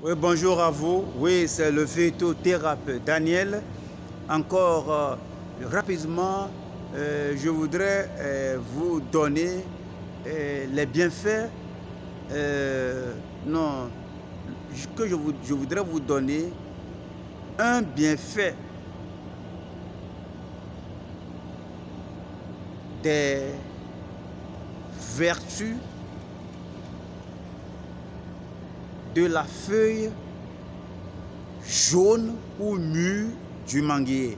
Oui, bonjour à vous. Oui, c'est le phytothérapeute Daniel. Encore rapidement, je voudrais vous donner les bienfaits. Non, que je voudrais vous donner un bienfait des vertus de la feuille jaune ou mûre du manguier.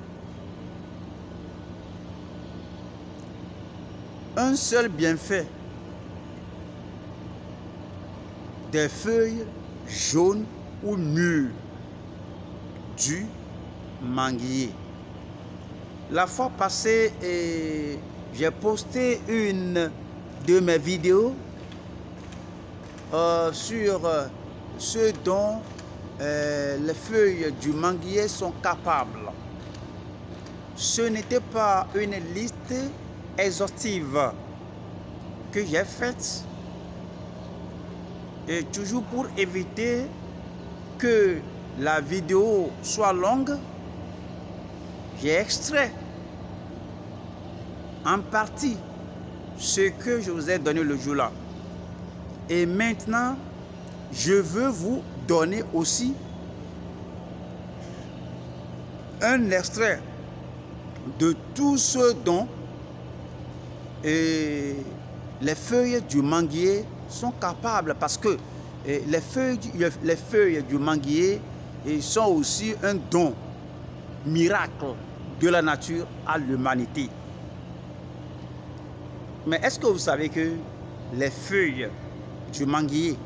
Un seul bienfait des feuilles jaunes ou mûres du manguier. La fois passée, j'ai posté une de mes vidéos sur ce dont les feuilles du manguier sont capables. Ce n'était pas une liste exhaustive que j'ai faite, et toujours pour éviter que la vidéo soit longue, j'ai extrait en partie ce que je vous ai donné le jour-là. Et maintenant, je veux vous donner aussi un extrait de tout ce dont les feuilles du manguier sont capables, parce que les feuilles du manguier sont aussi un don miracle de la nature à l'humanité. Mais est-ce que vous savez que les feuilles du manguier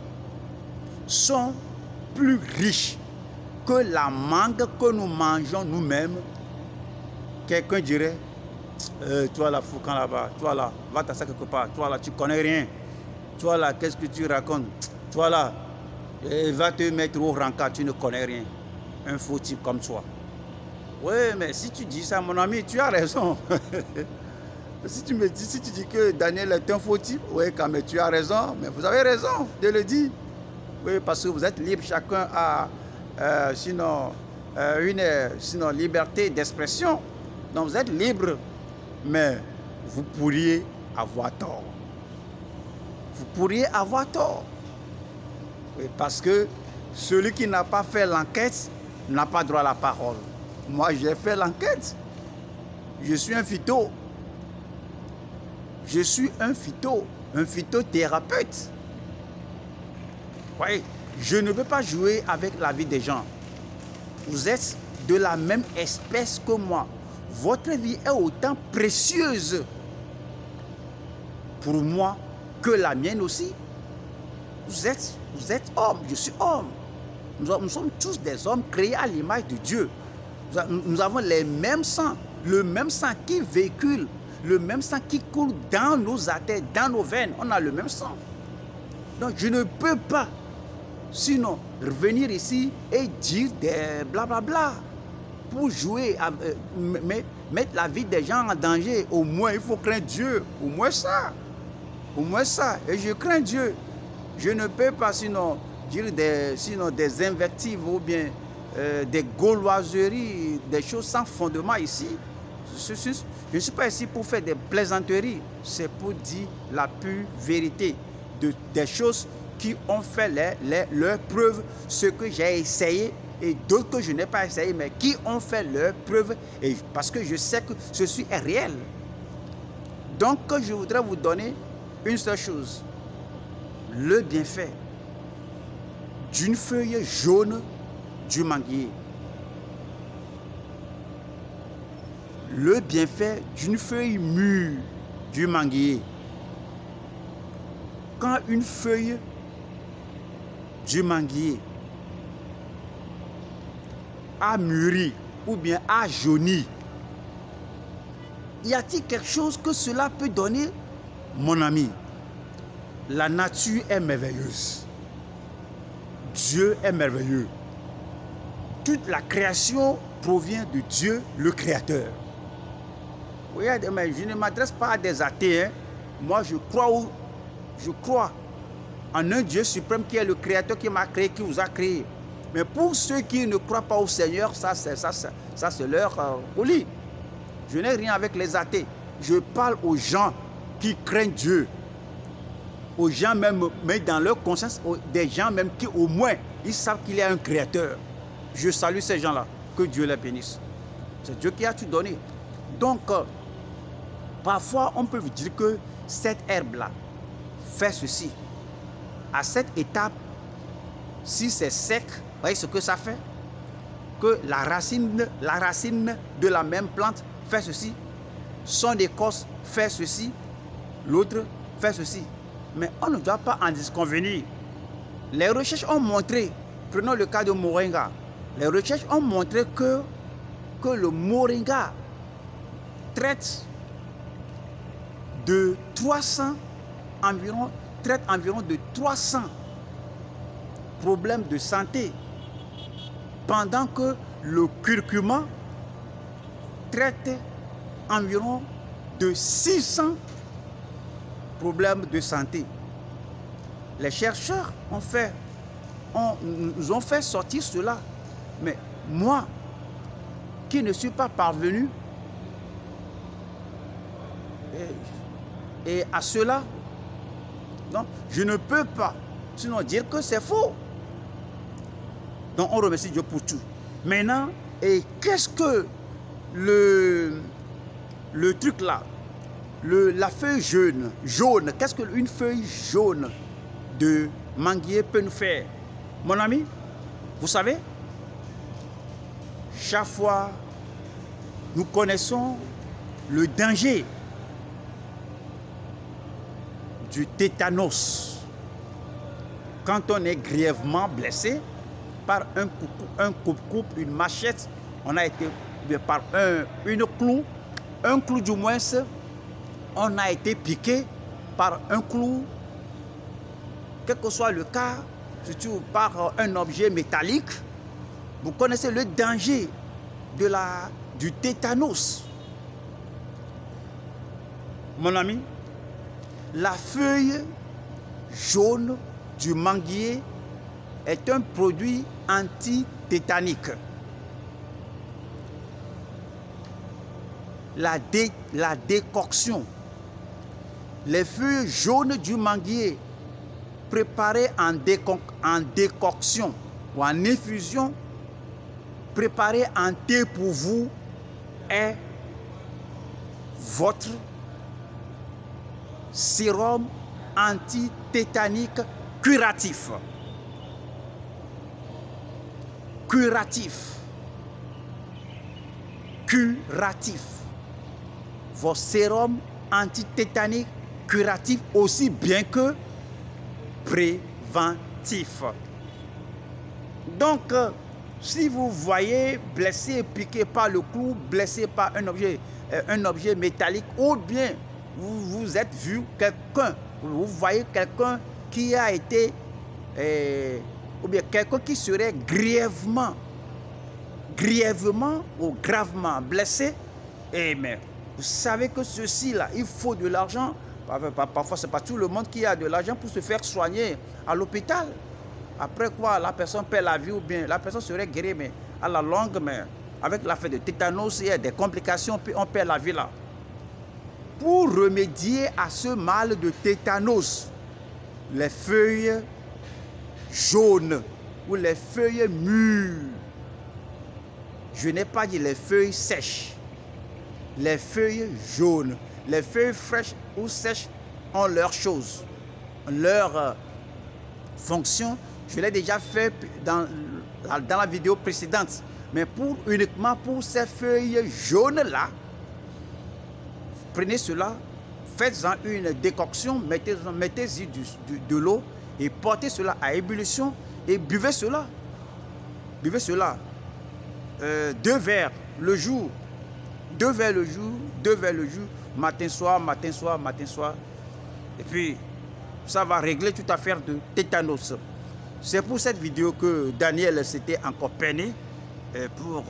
sont plus riches que la mangue que nous mangeons nous-mêmes? Quelqu'un dirait, toi là, Foucan là-bas, toi là, va t'asseoir quelque part, toi là, tu connais rien, toi là, qu'est-ce que tu racontes, toi là, va te mettre au rencard, tu ne connais rien, un faux type comme toi. Oui, mais si tu dis ça, mon ami, tu as raison. Si tu dis que Daniel est un faux type, oui, quand même, tu as raison, mais vous avez raison de le dire. Oui, parce que vous êtes libre, chacun a sinon liberté d'expression. Donc vous êtes libre, mais vous pourriez avoir tort. Vous pourriez avoir tort. Oui, parce que celui qui n'a pas fait l'enquête n'a pas droit à la parole. Moi, j'ai fait l'enquête. Je suis un phyto. Je suis un phytothérapeute. Oui, je ne veux pas jouer avec la vie des gens. Vous êtes de la même espèce que moi. Votre vie est autant précieuse pour moi que la mienne aussi. Vous êtes homme, je suis homme. Nous sommes tous des hommes créés à l'image de Dieu. Nous avons les mêmes sangs, le même sang qui véhicule, le même sang qui coule dans nos artères, dans nos veines. On a le même sang. Donc je ne peux pas, sinon, revenir ici et dire des blablabla pour jouer, mettre la vie des gens en danger. Au moins, il faut craindre Dieu. Au moins ça. Au moins ça. Et je crains Dieu. Je ne peux pas sinon dire des invectives ou bien des gauloiseries, des choses sans fondement ici. Je ne suis pas ici pour faire des plaisanteries. C'est pour dire la pure vérité des choses qui ont fait leurs preuves, ce que j'ai essayé et d'autres que je n'ai pas essayé, mais qui ont fait leurs preuves, et parce que je sais que ceci est réel. Donc, je voudrais vous donner une seule chose, le bienfait d'une feuille jaune du manguier. Le bienfait d'une feuille mûre du manguier. Quand une feuille du manguier a mûri ou bien a jauni, y a-t-il quelque chose que cela peut donner? Mon ami, la nature est merveilleuse. Dieu est merveilleux. Toute la création provient de Dieu, le Créateur. Regardez, mais je ne m'adresse pas à des athées. Hein. Moi, je crois en un Dieu suprême qui est le Créateur, qui m'a créé, qui vous a créé. Mais pour ceux qui ne croient pas au Seigneur, ça c'est leur folie. Je n'ai rien avec les athées. Je parle aux gens qui craignent Dieu. Aux gens même, mais dans leur conscience, des gens même qui au moins, ils savent qu'il y a un créateur. Je salue ces gens-là. Que Dieu les bénisse. C'est Dieu qui a tout donné. Donc, parfois, on peut vous dire que cette herbe-là fait ceci. À cette étape, si c'est sec, vous voyez ce que ça fait? Que la racine de la même plante fait ceci. Son écorce fait ceci. L'autre fait ceci. Mais on ne doit pas en disconvenir. Les recherches ont montré, prenons le cas de moringa, les recherches ont montré que le moringa traite de 300 environ de 300 problèmes de santé, pendant que le curcuma traite environ de 600 problèmes de santé. Les chercheurs nous ont fait sortir cela. Mais moi, qui ne suis pas parvenu et à cela, donc je ne peux pas sinon dire que c'est faux. Donc on remercie Dieu pour tout. Maintenant, et qu'est-ce que le truc là, la feuille jaune, qu'est-ce qu'une feuille jaune de manguier peut nous faire? Mon ami, vous savez, chaque fois, nous connaissons le danger du tétanos. Quand on est grièvement blessé par un coupe-coupe, une machette, on a été par un clou du moins, on a été piqué par un clou, quel que soit le cas, surtout par un objet métallique. Vous connaissez le danger du tétanos. Mon ami, la feuille jaune du manguier est un produit anti-tétanique. La décoction. Les feuilles jaunes du manguier préparées en décoction ou en infusion, préparées en thé pour vous, est votre sérum anti-tétanique curatif. Curatif. Vos sérums anti-tétanique curatif aussi bien que préventif. Donc, si vous voyez blessé, piqué par le clou, blessé par un objet métallique, ou bien vous êtes vu quelqu'un, vous voyez quelqu'un qui a été, ou bien quelqu'un qui serait grièvement ou gravement blessé, mais vous savez que ceci-là, il faut de l'argent. Parfois, ce n'est pas tout le monde qui a de l'argent pour se faire soigner à l'hôpital. Après quoi, la personne perd la vie ou bien la personne serait guérie, mais à la longue, mais avec l'affaire de tétanos, il y a des complications, puis on perd la vie là. Pour remédier à ce mal de tétanos, les feuilles jaunes ou les feuilles mûres, je n'ai pas dit les feuilles sèches, les feuilles jaunes, les feuilles fraîches ou sèches ont leur chose, leur fonction. Je l'ai déjà fait dans la vidéo précédente. Mais uniquement pour ces feuilles jaunes-là, prenez cela, faites-en une décoction, mettez-y de l'eau et portez cela à ébullition et buvez cela. Buvez cela. 2 verres le jour. 2 verres le jour, 2 verres le jour, matin, soir, matin, soir, matin, soir. Et puis, ça va régler toute affaire de tétanos. C'est pour cette vidéo que Daniel s'était encore peiné pour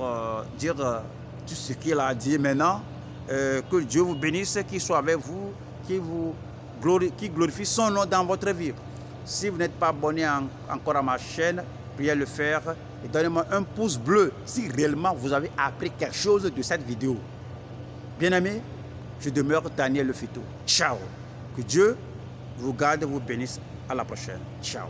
dire tout ce qu'il a dit maintenant. Que Dieu vous bénisse, qu'il soit avec vous, qu'il glorifie son nom dans votre vie. Si vous n'êtes pas abonné encore à ma chaîne, Priez le faire et donnez-moi un pouce bleu si réellement vous avez appris quelque chose de cette vidéo. Bien-aimés, je demeure Daniel Le Fito. Ciao. Que Dieu vous garde et vous bénisse. À la prochaine. Ciao.